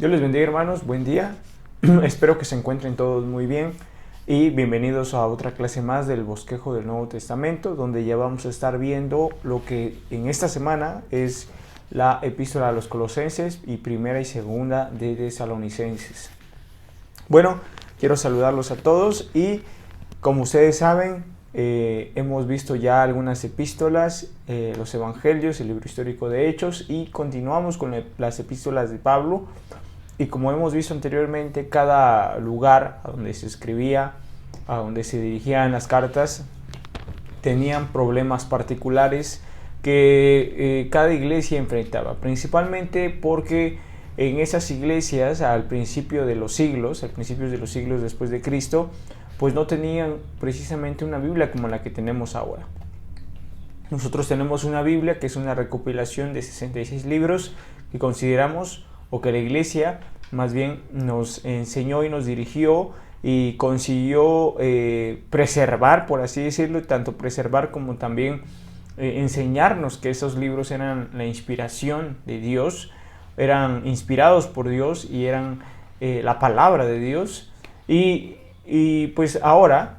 Dios les bendiga, hermanos, buen día. Espero que se encuentren todos muy bien y bienvenidos a otra clase más del bosquejo del Nuevo Testamento, donde ya vamos a estar viendo lo que en esta semana es la epístola a los Colosenses y primera y segunda de Tesalonicenses. Bueno, quiero saludarlos a todos y como ustedes saben, hemos visto ya algunas epístolas, los evangelios, el libro histórico de Hechos, y continuamos con las epístolas de Pablo. Y como hemos visto anteriormente, cada lugar a donde se escribía, a donde se dirigían las cartas, tenían problemas particulares que cada iglesia enfrentaba, principalmente porque en esas iglesias al principio de los siglos después de Cristo, pues no tenían precisamente una Biblia como la que tenemos ahora. Nosotros tenemos una Biblia que es una recopilación de 66 libros que consideramos, o que la iglesia más bien nos enseñó y nos dirigió y consiguió preservar, por así decirlo, tanto preservar como también enseñarnos que esos libros eran la inspiración de Dios, eran inspirados por Dios y eran la palabra de Dios. Y pues ahora,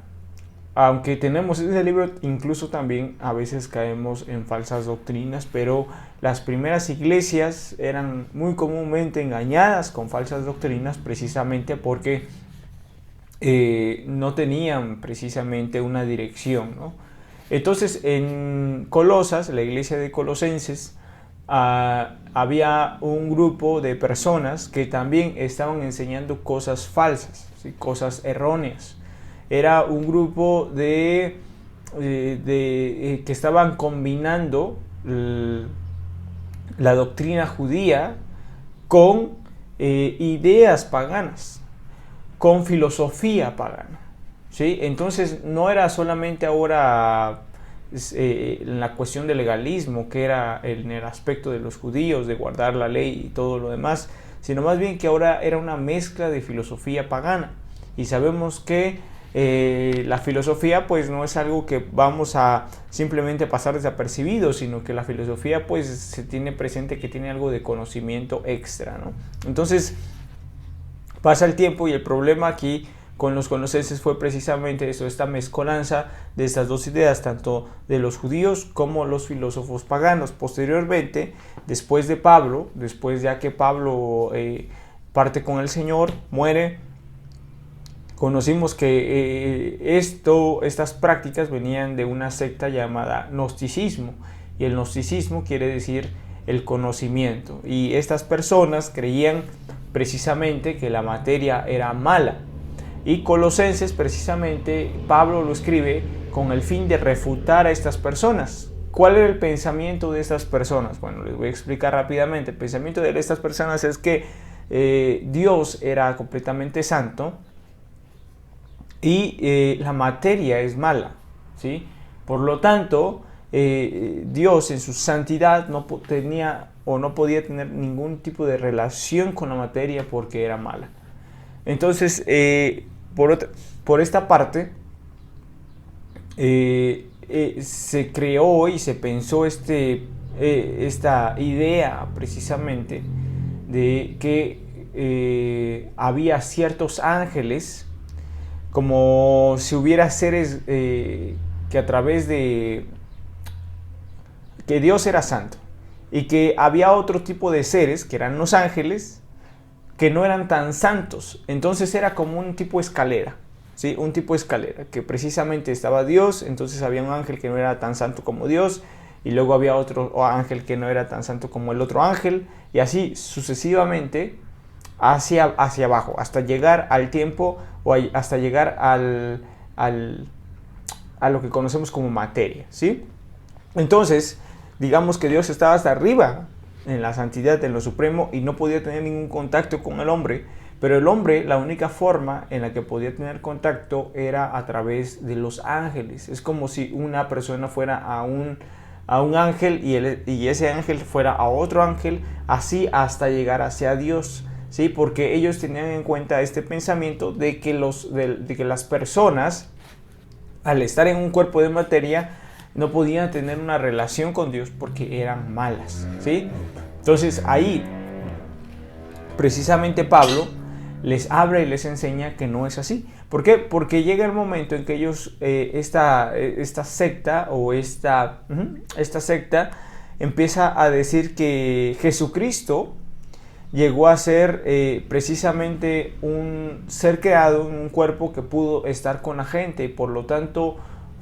aunque tenemos ese libro, incluso también a veces caemos en falsas doctrinas, pero las primeras iglesias eran muy comúnmente engañadas con falsas doctrinas precisamente porque no tenían precisamente una dirección, ¿no? Entonces en Colosas, la iglesia de Colosenses, había un grupo de personas que también estaban enseñando cosas falsas, ¿sí? Cosas erróneas. Era un grupo que estaban combinando la doctrina judía con ideas paganas, con filosofía pagana, ¿sí? Entonces no era solamente ahora la cuestión del legalismo, que era en el aspecto de los judíos, de guardar la ley y todo lo demás, sino más bien que ahora era una mezcla de filosofía pagana. Y sabemos que la filosofía pues no es algo que vamos a simplemente pasar desapercibido, sino que la filosofía pues se tiene presente que tiene algo de conocimiento extra, ¿no? Entonces pasa el tiempo y el problema aquí con los colosenses fue precisamente eso, esta mezcolanza de estas dos ideas, tanto de los judíos como los filósofos paganos. Posteriormente, después de Pablo, después ya que Pablo parte con el Señor, muere, conocimos que estas prácticas venían de una secta llamada gnosticismo, y el gnosticismo quiere decir el conocimiento, y estas personas creían precisamente que la materia era mala, y Colosenses precisamente Pablo lo escribe con el fin de refutar a estas personas. ¿Cuál era el pensamiento de estas personas? Bueno, les voy a explicar rápidamente. El pensamiento de estas personas es que Dios era completamente santo y la materia es mala, ¿sí? Por lo tanto, Dios en su santidad no tenía o no podía tener ningún tipo de relación con la materia porque era mala. Entonces, por esta parte, se creó y se pensó esta idea precisamente de que había ciertos ángeles, como si hubiera seres que a través de que Dios era santo y que había otro tipo de seres que eran los ángeles que no eran tan santos. Entonces era como un tipo de escalera, ¿sí? Un tipo de escalera que precisamente estaba Dios, entonces había un ángel que no era tan santo como Dios, y luego había otro ángel que no era tan santo como el otro ángel, y así sucesivamente hacia abajo, hasta llegar al tiempo o hasta llegar a lo que conocemos como materia, ¿sí? Entonces, digamos que Dios estaba hasta arriba en la santidad, en lo supremo, y no podía tener ningún contacto con el hombre, pero el hombre, la única forma en la que podía tener contacto era a través de los ángeles. Es como si una persona fuera a un ángel y ese ángel fuera a otro ángel, así hasta llegar hacia Dios, ¿sí? Porque ellos tenían en cuenta este pensamiento de que las personas, al estar en un cuerpo de materia, no podían tener una relación con Dios porque eran malas, ¿sí? Entonces ahí precisamente Pablo les habla y les enseña que no es así. ¿Por qué? Porque llega el momento en que ellos, esta secta esta secta empieza a decir que Jesucristo llegó a ser precisamente un ser creado en un cuerpo que pudo estar con la gente y por lo tanto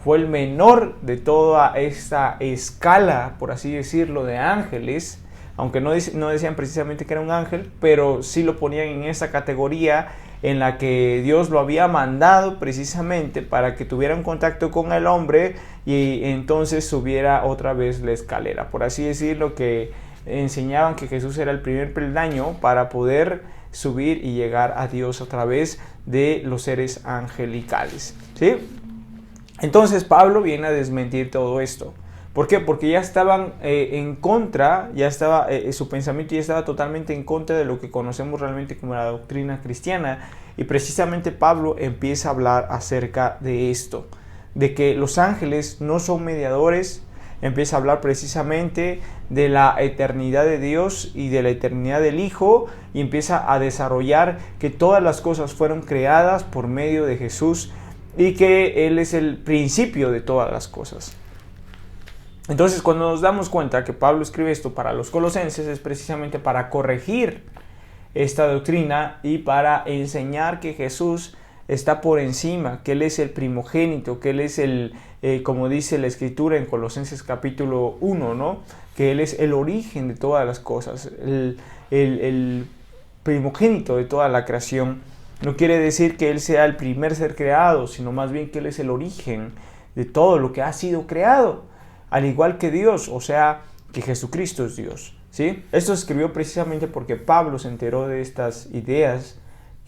fue el menor de toda esta escala, por así decirlo, de ángeles, aunque no decían precisamente que era un ángel, pero sí lo ponían en esa categoría en la que Dios lo había mandado precisamente para que tuviera un contacto con el hombre y entonces subiera otra vez la escalera, por así decirlo, que enseñaban que Jesús era el primer peldaño para poder subir y llegar a Dios a través de los seres angelicales, ¿sí? Entonces Pablo viene a desmentir todo esto. ¿Por qué? Porque ya estaban en contra, su pensamiento ya estaba totalmente en contra de lo que conocemos realmente como la doctrina cristiana. Y precisamente Pablo empieza a hablar acerca de esto, de que los ángeles no son mediadores. Empieza a hablar precisamente de la eternidad de Dios y de la eternidad del Hijo, y empieza a desarrollar que todas las cosas fueron creadas por medio de Jesús y que Él es el principio de todas las cosas. Entonces, cuando nos damos cuenta que Pablo escribe esto para los colosenses, es precisamente para corregir esta doctrina y para enseñar que Jesús está por encima, que Él es el primogénito, que Él es como dice la Escritura en Colosenses capítulo 1, ¿no? Que Él es el origen de todas las cosas, el primogénito de toda la creación. No quiere decir que Él sea el primer ser creado, sino más bien que Él es el origen de todo lo que ha sido creado, al igual que Dios, o sea, que Jesucristo es Dios, ¿sí? Esto se escribió precisamente porque Pablo se enteró de estas ideas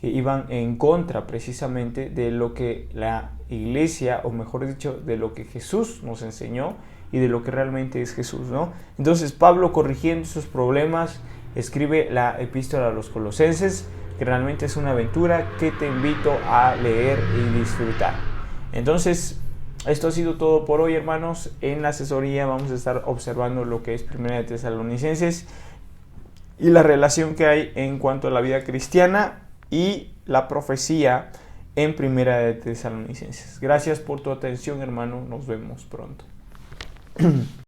que iban en contra precisamente de lo que la iglesia, o mejor dicho, de lo que Jesús nos enseñó y de lo que realmente es Jesús, ¿no? Entonces Pablo, corrigiendo esos problemas, escribe la epístola a los colosenses, que realmente es una aventura que te invito a leer y disfrutar. Entonces, esto ha sido todo por hoy, hermanos. En la asesoría vamos a estar observando lo que es Primera de Tesalonicenses y la relación que hay en cuanto a la vida cristiana y la profecía en Primera de Tesalonicenses. Gracias por tu atención, hermano. Nos vemos pronto.